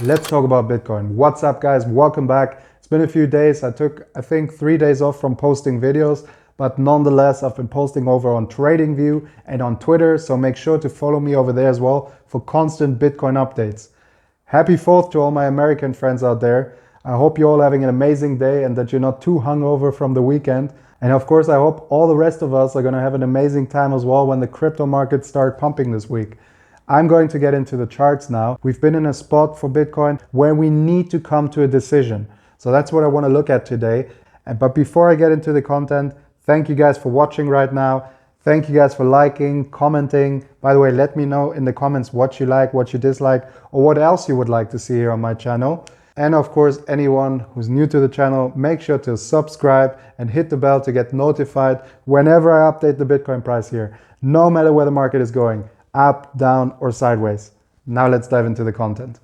Let's talk about Bitcoin. What's up, guys? Welcome back. It's been a few days. I took, I think, 3 days off from posting videos, but nonetheless, I've been posting over on TradingView and on Twitter, so make sure to follow me over there as well for constant Bitcoin updates. Happy 4th to all my American friends out there. I hope you're all having an amazing day and that you're not too hungover from the weekend. And of course, I hope all the rest of us are going to have an amazing time as well when the crypto markets start pumping this week. I'm going to get into the charts now. We've been in a spot for Bitcoin where we need to come to a decision. So that's what I want to look at today. But before I get into the content, thank you guys for watching right now. Thank you guys for liking, commenting. By the way, let me know in the comments what you like, what you dislike, or what else you would like to see here on my channel. And of course, anyone who's new to the channel, make sure to subscribe and hit the bell to get notified whenever I update the Bitcoin price here, no matter where the market is going, up, down, or sideways. Now let's dive into the content.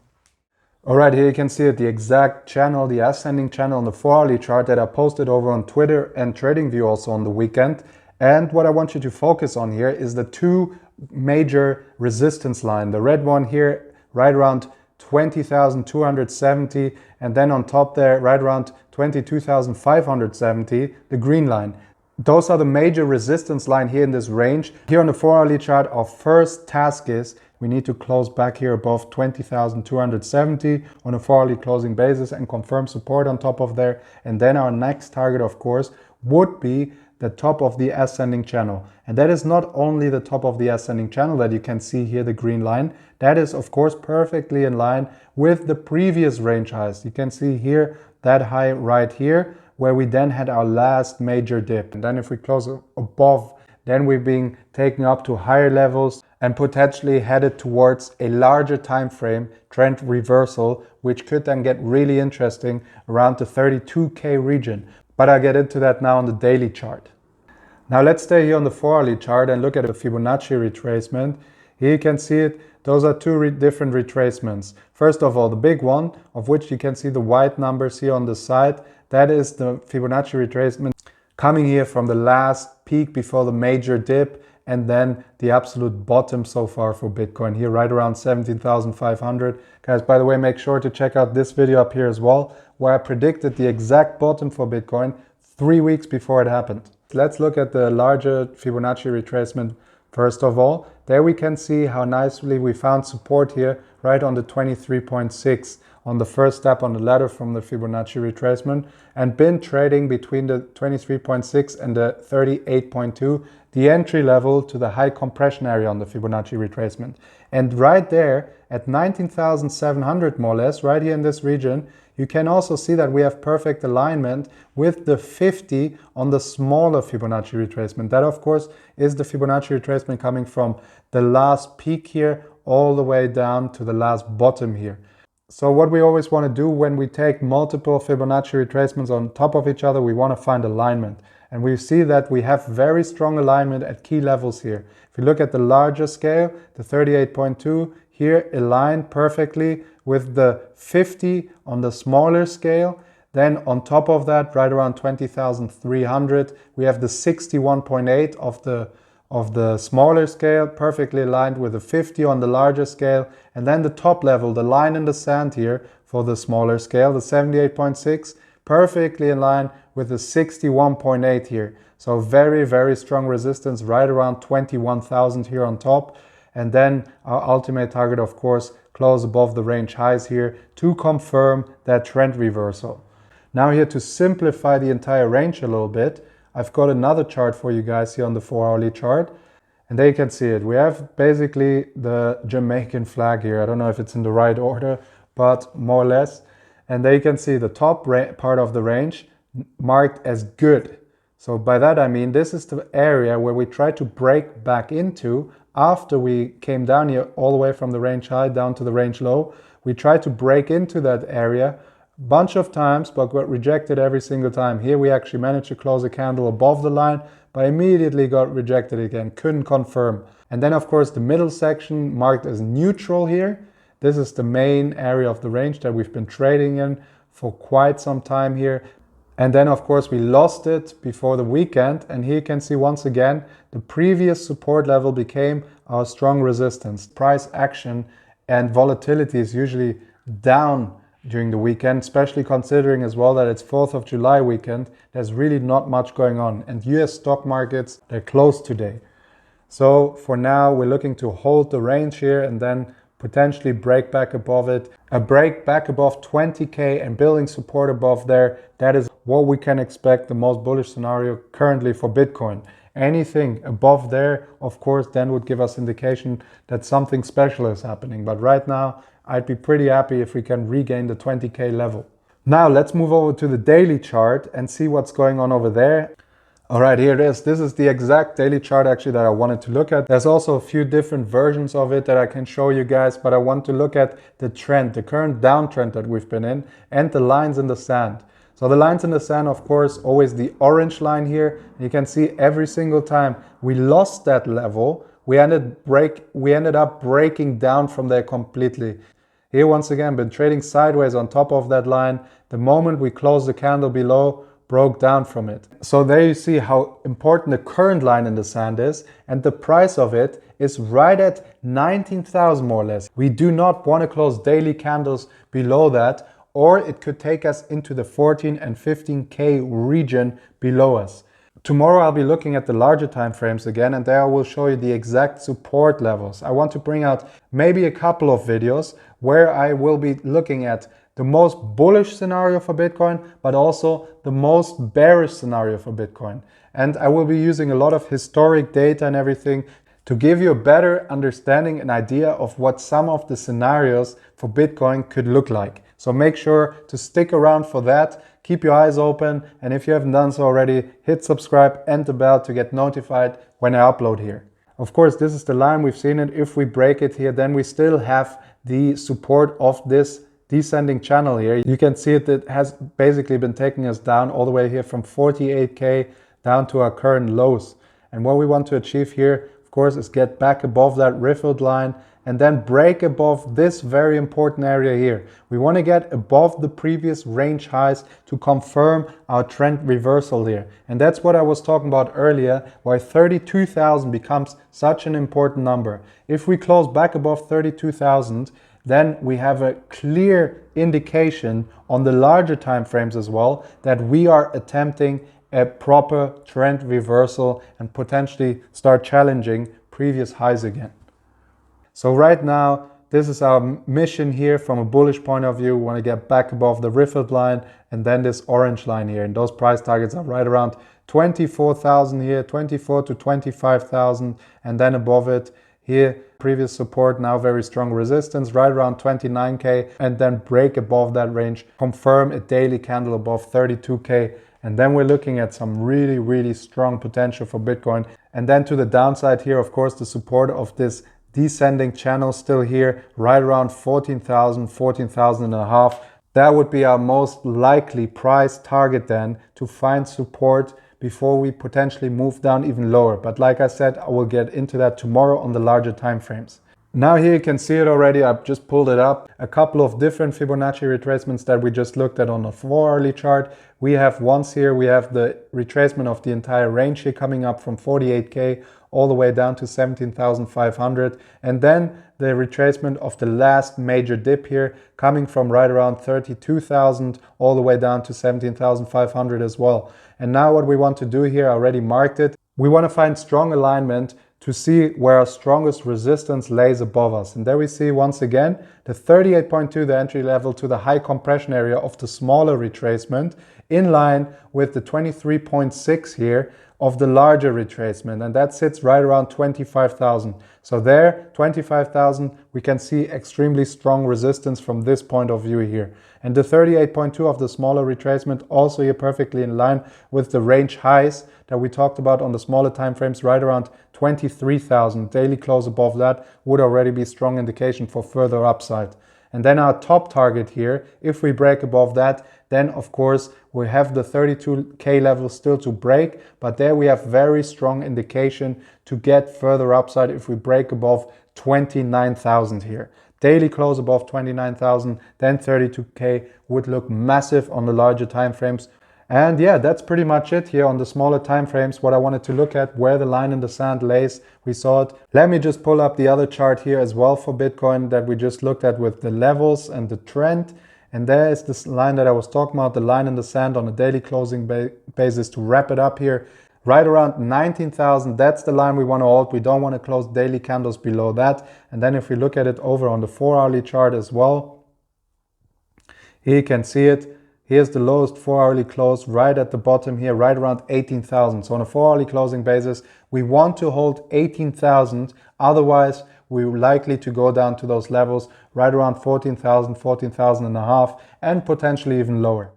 All right, here you can see it, the exact channel, the ascending channel on the 4-hourly chart that I posted over on Twitter and TradingView also on the weekend. And what I want you to focus on here is the two major resistance line. The red one here, right around 20,270, and then on top there, right around 22,570, the green line. Those are the major resistance line here in this range. Here on the 4-hourly chart, our first task is we need to close back here above 20,270 on a 4-hourly closing basis and confirm support on top of there. And then our next target, of course, would be the top of the ascending channel. And that is not only the top of the ascending channel that you can see here, the green line. That is, of course, perfectly in line with the previous range highs. You can see here that high right here, where we then had our last major dip. And then if we close above, then we're being taken up to higher levels and potentially headed towards a larger time frame trend reversal, which could then get really interesting around the 32K region. But I'll get into that now on the daily chart. Now let's stay here on the 4-hourly chart and look at the Fibonacci retracement. Here you can see it. Those are two different retracements. First of all, the big one, of which you can see the white numbers here on the side, that is the Fibonacci retracement coming here from the last peak before the major dip and then the absolute bottom so far for Bitcoin here, right around 17,500. Guys, by the way, make sure to check out this video up here as well, where I predicted the exact bottom for Bitcoin 3 weeks before it happened. Let's look at the larger Fibonacci retracement. First of all, there we can see how nicely we found support here right on the 23.6 on the first step on the ladder from the Fibonacci retracement, and been trading between the 23.6 and the 38.2, the entry level to the high compression area on the Fibonacci retracement. And right there at 19,700 more or less, right here in this region, you can also see that we have perfect alignment with the 50 on the smaller Fibonacci retracement. That, of course, is the Fibonacci retracement coming from the last peak here all the way down to the last bottom here. So what we always want to do when we take multiple Fibonacci retracements on top of each other, we want to find alignment. And we see that we have very strong alignment at key levels here. If you look at the larger scale, the 38.2 here aligned perfectly with the 50 on the smaller scale. Then on top of that, right around 20,300, we have the 61.8 of the smaller scale, perfectly aligned with the 50 on the larger scale. And then the top level, the line in the sand here for the smaller scale, the 78.6, perfectly in line with the 61.8 here. So very, very strong resistance, right around 21,000 here on top. And then our ultimate target, of course, close above the range highs here to confirm that trend reversal. Now here to simplify the entire range a little bit, I've got another chart for you guys here on the 4-hourly chart. And there you can see it. We have basically the Jamaican flag here. I don't know if it's in the right order, but more or less. And there you can see the top part of the range marked as good. So by that I mean this is the area where we try to break back into after we came down here all the way from the range high down to the range low. We tried to break into that area a bunch of times, but got rejected every single time. Here we actually managed to close a candle above the line, but immediately got rejected again, couldn't confirm. And then of course the middle section marked as neutral here. This is the main area of the range that we've been trading in for quite some time here. And then of course we lost it before the weekend, and here you can see once again the previous support level became our strong resistance. Price action and volatility is usually down during the weekend, especially considering as well that it's 4th of July weekend. There's really not much going on, and US stock markets, they're closed today. So for now, we're looking to hold the range here and then potentially break back above it. A break back above 20K and building support above there, that is what we can expect, the most bullish scenario currently for Bitcoin. Anything above there, of course, then would give us indication that something special is happening. But right now, I'd be pretty happy if we can regain the 20K level. Now let's move over to the daily chart and see what's going on over there. All right, here it is. This is the exact daily chart actually that I wanted to look at. There's also a few different versions of it that I can show you guys, but I want to look at the trend, the current downtrend that we've been in, and the lines in the sand. So the lines in the sand, of course, always the orange line here. You can see every single time we lost that level, we ended up breaking down from there completely. Here, once again, been trading sideways on top of that line. The moment we closed the candle below, broke down from it. So there you see how important the current line in the sand is, and the price of it is right at 19,000 more or less. We do not want to close daily candles below that, or it could take us into the 14 and 15K region below us. Tomorrow I'll be looking at the larger time frames again, and there I will show you the exact support levels. I want to bring out maybe a couple of videos where I will be looking at the most bullish scenario for Bitcoin, but also the most bearish scenario for Bitcoin. And I will be using a lot of historic data and everything to give you a better understanding and idea of what some of the scenarios for Bitcoin could look like. So make sure to stick around for that. Keep your eyes open, and if you haven't done so already, hit subscribe and the bell to get notified when I upload here. Of course, this is the line, we've seen it. If we break it here, then we still have the support of this descending channel here. You can see it has basically been taking us down all the way here from 48K down to our current lows. And what we want to achieve here, of course, is get back above that riffled line and then break above this very important area here. We want to get above the previous range highs to confirm our trend reversal here. And that's what I was talking about earlier, why 32,000 becomes such an important number. If we close back above 32,000, then we have a clear indication on the larger time frames as well that we are attempting a proper trend reversal and potentially start challenging previous highs again. So right now, this is our mission here from a bullish point of view. We want to get back above the riffled line and then this orange line here. And those price targets are right around 24,000 here, 24 to 25,000, and then above it here, previous support, now very strong resistance, right around 29K, and then break above that range, confirm a daily candle above 32K. And then we're looking at some really, really strong potential for Bitcoin. And then to the downside here, of course, the support of this descending channel still here, right around 14,000, 14,000 and a half. That would be our most likely price target then to find support before we potentially move down even lower. But like I said, I will get into that tomorrow on the larger time frames. Now here you can see it already, I've just pulled it up. A couple of different Fibonacci retracements that we just looked at on the 4-hourly chart. We have once here, we have the retracement of the entire range here coming up from 48K all the way down to 17,500. And then the retracement of the last major dip here coming from right around 32,000 all the way down to 17,500 as well. And now what we want to do here, I already marked it. We want to find strong alignment to see where our strongest resistance lays above us. And there we see once again the 38.2, the entry level to the high compression area of the smaller retracement, in line with the 23.6 here of the larger retracement, and that sits right around 25,000. So there, 25,000, we can see extremely strong resistance from this point of view here. And the 38.2 of the smaller retracement also here perfectly in line with the range highs that we talked about on the smaller time frames, right around 23,000. Daily close above that would already be strong indication for further upside. And then our top target here, if we break above that, then of course we have the 32K level still to break, but there we have very strong indication to get further upside if we break above 29,000 here. Daily close above 29,000, then 32K would look massive on the larger time frames. And yeah, that's pretty much it here on the smaller time frames, what I wanted to look at, where the line in the sand lays. We saw it. Let me just pull up the other chart here as well for Bitcoin that we just looked at with the levels and the trend. And there is this line that I was talking about, the line in the sand on a daily closing basis. To wrap it up here, right around 19,000, that's the line we want to hold. We don't want to close daily candles below that. And then if we look at it over on the 4-hourly chart as well, here you can see it. Here's the lowest 4-hourly close right at the bottom here, right around 18,000. So on a 4-hourly closing basis, we want to hold 18,000. Otherwise, we're likely to go down to those levels right around 14,000, 14,000 and a half, and potentially even lower.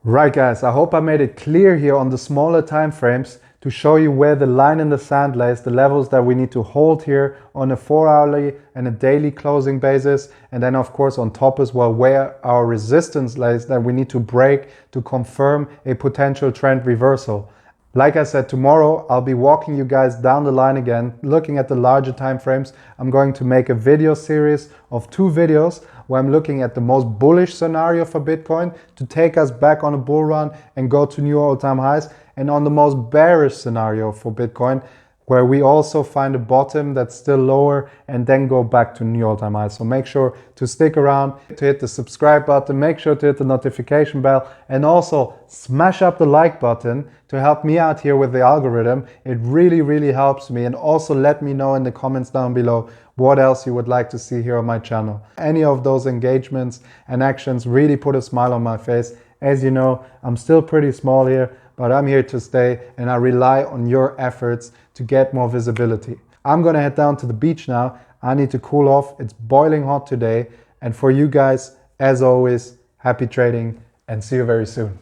Right guys, I hope I made it clear here on the smaller time frames to show you where the line in the sand lays, the levels that we need to hold here on a 4-hourly and a daily closing basis. And then of course on top as well, where our resistance lays that we need to break to confirm a potential trend reversal. Like I said, tomorrow I'll be walking you guys down the line again, looking at the larger time frames. I'm going to make a video series of 2 videos where I'm looking at the most bullish scenario for Bitcoin to take us back on a bull run and go to new all-time highs, and on the most bearish scenario for Bitcoin, where we also find a bottom that's still lower and then go back to new all-time highs. So make sure to stick around, to hit the subscribe button, make sure to hit the notification bell, and also smash up the like button to help me out here with the algorithm. It really, really helps me. And also let me know in the comments down below what else you would like to see here on my channel. Any of those engagements and actions really put a smile on my face. As you know, I'm still pretty small here, but I'm here to stay, and I rely on your efforts to get more visibility. I'm gonna head down to the beach now. I need to cool off. It's boiling hot today. And for you guys, as always, happy trading and see you very soon.